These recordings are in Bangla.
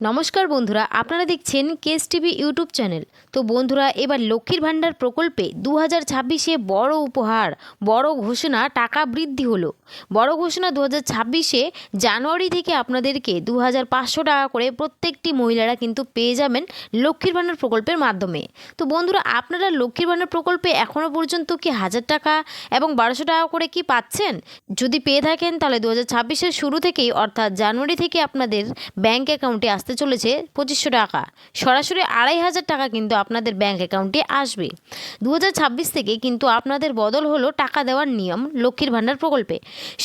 নমস্কার বন্ধুরা, আপনারা দেখছেন কেস টিভি ইউটিউব চ্যানেল। তো বন্ধুরা, এবার লক্ষ্মীর ভাণ্ডার প্রকল্পে 2026-এ বড় উপহার, বড় ঘোষণা, টাকা বৃদ্ধি হলো। বড় ঘোষণা 2026-এ জানুয়ারি থেকে আপনাদেরকে 2500 টাকা করে প্রত্যেকটি মহিলারা কিন্তু পেয়ে যাবেন লক্ষ্মীর ভাণ্ডার প্রকল্পের মাধ্যমে। তো বন্ধুরা, আপনারা লক্ষ্মীর ভাণ্ডার প্রকল্পে এখনও পর্যন্ত কি 1000 টাকা এবং 1200 টাকা করে কি পাচ্ছেন? যদি পেয়ে থাকেন তাহলে 2026-এর শুরু থেকেই অর্থাৎ জানুয়ারি থেকে আপনাদের ব্যাঙ্ক অ্যাকাউন্টে আসতে চলেছে 2500 টাকা, সরাসরি 2500 টাকা কিন্তু আপনাদের ব্যাঙ্ক অ্যাকাউন্টে আসবে। 2026 থেকে কিন্তু আপনাদের বদল হলো টাকা দেওয়ার নিয়ম লক্ষ্মীর ভাণ্ডার প্রকল্পে।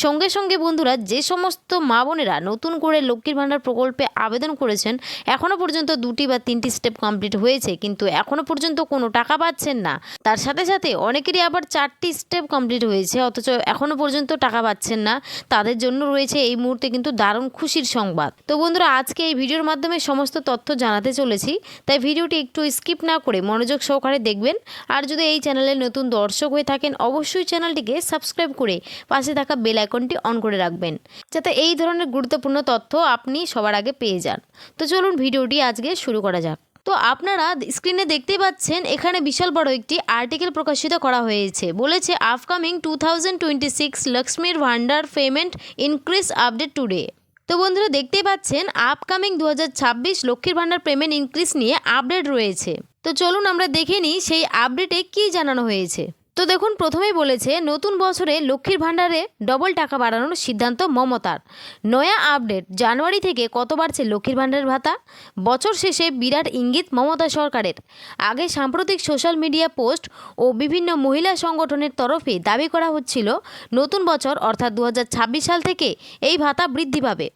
সঙ্গে সঙ্গে বন্ধুরা, যে সমস্ত মা বোনেরা নতুন করে লক্ষ্মীর ভাণ্ডার প্রকল্পে আবেদন করেছেন, এখনও পর্যন্ত 2টি বা 3টি স্টেপ কমপ্লিট হয়েছে কিন্তু এখনও পর্যন্ত কোনো টাকা পাচ্ছেন না। তার সাথে সাথে অনেকেরই আবার 4টি স্টেপ কমপ্লিট হয়েছে অথচ এখনও পর্যন্ত টাকা পাচ্ছেন না। তাদের জন্য রয়েছে এই মুহূর্তে কিন্তু দারুণ খুশির সংবাদ। তো বন্ধুরা, আজকে এই ভিডিওর মাধ্যমে সমস্ত তথ্য জানাতে চলেছি, তাই ভিডিওটি একটু স্কিপ না করে মনোযোগ সহকারে দেখবেন। আর যদি এই চ্যানেলে নতুন দর্শক হয়ে থাকেন, অবশ্যই চ্যানেলটিকে সাবস্ক্রাইব করে পাশে থাকা বেল আইকনটি অন করে রাখবেন, যাতে এই ধরনের গুরুত্বপূর্ণ তথ্য আপনি সবার আগে পেয়ে যান। তো চলুন ভিডিওটি আজকে শুরু করা যাক। তো আপনারা স্ক্রিনে দেখতেই পাচ্ছেন, এখানে বিশাল বড় একটি আর্টিকেল প্রকাশিত করা হয়েছে। বলেছে আপকামিং 2026 লক্ষ্মীর ভান্ডার পেমেন্ট ইনক্রিজ আপডেট টুডে। তো বন্ধুরা, দেখতেই পাচ্ছেন আপকামিং 2026 লক্ষ্মীর ভান্ডার পেমেন্ট ইনক্রিজ নিয়ে আপডেট রয়েছে। তো চলুন আমরা দেখে নিই সেই আপডেটে কী জানানো হয়েছে। তো দেখুন, প্রথমেই বলেছে নতুন বছরে লক্ষ্মীর ভাণ্ডারে ডবল টাকা বাড়ানোর সিদ্ধান্ত মমতার। নয়া আপডেট, জানুয়ারি থেকে কত বাড়ছে লক্ষ্মীর ভাণ্ডারের ভাতা? বছর শেষে বিরাট ইঙ্গিত মমতা সরকারের। আগে সাম্প্রতিক সোশ্যাল মিডিয়া পোস্ট ও বিভিন্ন মহিলা সংগঠনের তরফে দাবি করা হচ্ছিল নতুন বছর অর্থাৎ 2026 সাল থেকে এই ভাতা বৃদ্ধি পাবে।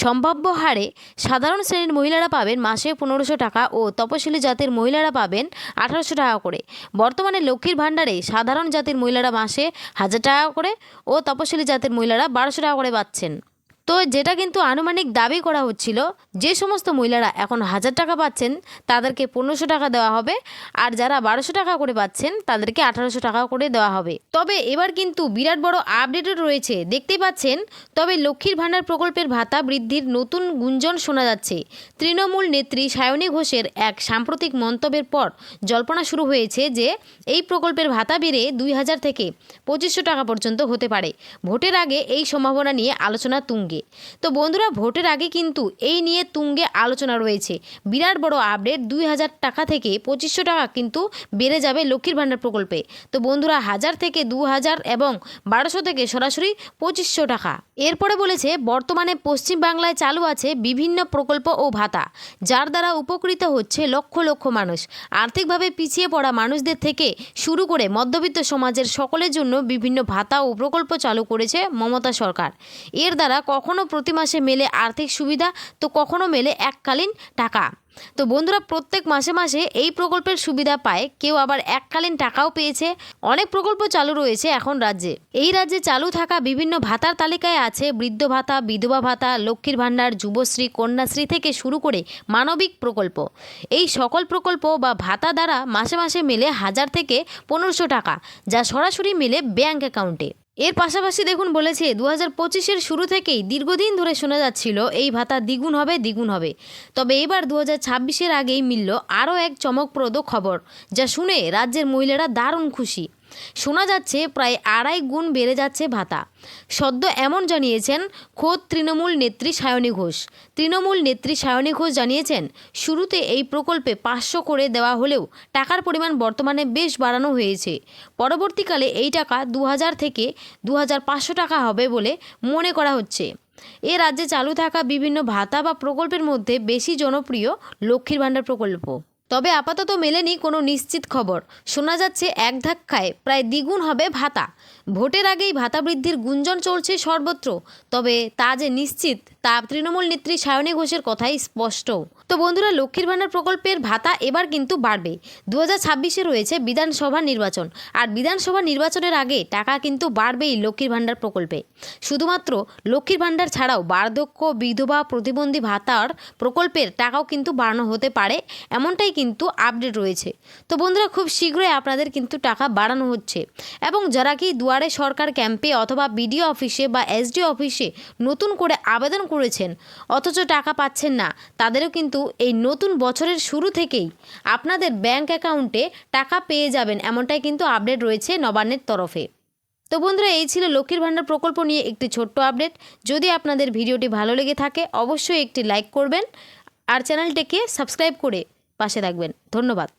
সম্ভাব্য হারে সাধারণ শ্রেণীর মহিলারা পাবেন মাসে 1500 টাকা ও তপশিলি জাতির মহিলারা পাবেন 1800 টাকা করে। বর্তমানে লক্ষ্মীর ভাণ্ডারে সাধারণ জাতির মহিলারা মাসে 1000 টাকা করে ও তপশিলি জাতির মহিলারা 1200 টাকা করে পাচ্ছেন। তো যেটা কিন্তু আনুমানিক দাবি করা হচ্ছিল, যে সমস্ত মহিলারা এখন 1000 টাকা পাচ্ছেন তাদেরকে 1500 টাকা দেওয়া হবে, আর যারা 1200 টাকা করে পাচ্ছেন তাদেরকে 1800 টাকা করে দেওয়া হবে। তবে এবার কিন্তু বিরাট বড় আপডেটও রয়েছে, দেখতেই পাচ্ছেন। তবে লক্ষ্মীর ভাণ্ডার প্রকল্পের ভাতা বৃদ্ধির নতুন গুঞ্জন শোনা যাচ্ছে। তৃণমূল নেত্রী সায়নী ঘোষের এক সাম্প্রতিক মন্তব্যের পর জল্পনা শুরু হয়েছে যে এই প্রকল্পের ভাতা বেড়ে 2000 থেকে 2500 টাকা পর্যন্ত হতে পারে। ভোটের আগে এই সম্ভাবনা নিয়ে আলোচনা তুঙ্গে। তো বন্ধুরা, ভোটের আগে কিন্তু এই নিয়ে তুঙ্গে আলোচনা রয়েছে। বিরাট বড় আপডেট, 2000 টাকা থেকে 2500 টাকা কিন্তু বেড়ে যাবে লক্ষ্মীর ভাণ্ডার প্রকল্পে। তো বন্ধুরা, 1000 থেকে 2000 এবং 1200 থেকে সরাসরি 2500 টাকা। এরপরে বলেছে বর্তমানে পশ্চিমবাংলায় চালু আছে বিভিন্ন প্রকল্প ও ভাতা, যার দ্বারা উপকৃত হচ্ছে লক্ষ লক্ষ মানুষ। আর্থিকভাবে পিছিয়ে পড়া মানুষদের থেকে শুরু করে মধ্যবিত্ত সমাজের সকলের জন্য বিভিন্ন ভাতা ও প্রকল্প চালু করেছে মমতা সরকার। এর দ্বারা কখনো প্রতি মাসে মেলে আর্থিক সুবিধা, তো কখনো মেলে এককালীন টাকা। তো বন্ধুরা, প্রত্যেক মাসে মাসে এই প্রকল্পের সুবিধা পায়, কেউ আবার এককালীন টাকাও পেয়েছে। অনেক প্রকল্প চালু রয়েছে এখন রাজ্যে। এই রাজ্যে চালু থাকা বিভিন্ন ভাতার তালিকায় আছে বৃদ্ধ ভাতা, বিধবা ভাতা, লক্ষ্মীর ভাণ্ডার, যুবশ্রী, কন্যাশ্রী থেকে শুরু করে মানবিক প্রকল্প। এই সকল প্রকল্প বা ভাতা দ্বারা মাসে মাসে মেলে 1000 থেকে 1500 টাকা, যা সরাসরি মেলে ব্যাঙ্ক অ্যাকাউন্টে। এর পাশাপাশি দেখুন, বলেছে 2025-এর শুরু থেকেই দীর্ঘদিন ধরে শোনা যাচ্ছিল এই ভাতা দ্বিগুণ হবে দ্বিগুণ হবে। তবে এবার 2026-এর আগেই মিলল আরও এক চমকপ্রদ খবর, যা শুনে রাজ্যের মহিলারা দারুণ খুশি। শোনা যাচ্ছে প্রায় 2.5 গুণ বেড়ে যাচ্ছে ভাতা। সদ্য এমন জানিয়েছেন খোদ তৃণমূল নেত্রী সায়নী ঘোষ। তৃণমূল নেত্রী সায়নী ঘোষ জানিয়েছেন, শুরুতে এই প্রকল্পে 500 করে দেওয়া হলেও টাকার পরিমাণ বর্তমানে বেশ বাড়ানো হয়েছে। পরবর্তীকালে এই টাকা 2000 থেকে 2500 টাকা হবে বলে মনে করা হচ্ছে। এ রাজ্যে চালু থাকা বিভিন্ন ভাতা বা প্রকল্পের মধ্যে বেশি জনপ্রিয় লক্ষ্মীর ভাণ্ডার প্রকল্প। তবে আপাতত মেলেনি কোনো নিশ্চিত খবর। শোনা যাচ্ছে এক ধাক্কায় প্রায় দ্বিগুণ হবে ভাতা। ভোটের আগেই ভাতা বৃদ্ধির গুঞ্জন চলছে সর্বত্র, তবে তা যে নিশ্চিত তা তৃণমূল নেত্রী সায়নী ঘোষের কথাই স্পষ্ট। তো বন্ধুরা, লক্ষ্মীর ভাণ্ডার প্রকল্পের ভাতা এবার কিন্তু বাড়বে। 2026-এ রয়েছে বিধানসভা নির্বাচন, আর বিধানসভা নির্বাচনের আগে টাকা কিন্তু বাড়বেই লক্ষ্মীর ভাণ্ডার প্রকল্পে। শুধুমাত্র লক্ষ্মীর ভাণ্ডার ছাড়াও বার্ধক্য, বিধবা, প্রতিবন্ধী ভাতার প্রকল্পের টাকাও কিন্তু বাড়ানো হতে পারে, এমনটাই কিন্তু আপডেট রয়েছে। তো বন্ধুরা, খুব শীঘ্রই আপনাদের কিন্তু টাকা বাড়ানো হচ্ছে। এবং যারা কি দুয়ারে দুয়ারে সরকার ক্যাম্পে অথবা বিডিও অফিসে বা এসডিও অফিসে নতুন করে আবেদন করেছেন অথচ টাকা পাচ্ছেন না, তাদেরও কিন্তু এই নতুন বছরের শুরু থেকেই আপনাদের ব্যাংক অ্যাকাউন্টে টাকা পেয়ে যাবেন, এমনটাই কিন্তু আপডেট রয়েছে নবান্নের তরফে। তো বন্ধুরা, এই ছিল লক্ষ্মীর ভাণ্ডার প্রকল্প নিয়ে একটি ছোট্ট আপডেট। যদি আপনাদের ভিডিওটি ভালো লেগে থাকে অবশ্যই একটি লাইক করবেন আর চ্যানেলটিকে সাবস্ক্রাইব করে পাশে থাকবেন। ধন্যবাদ।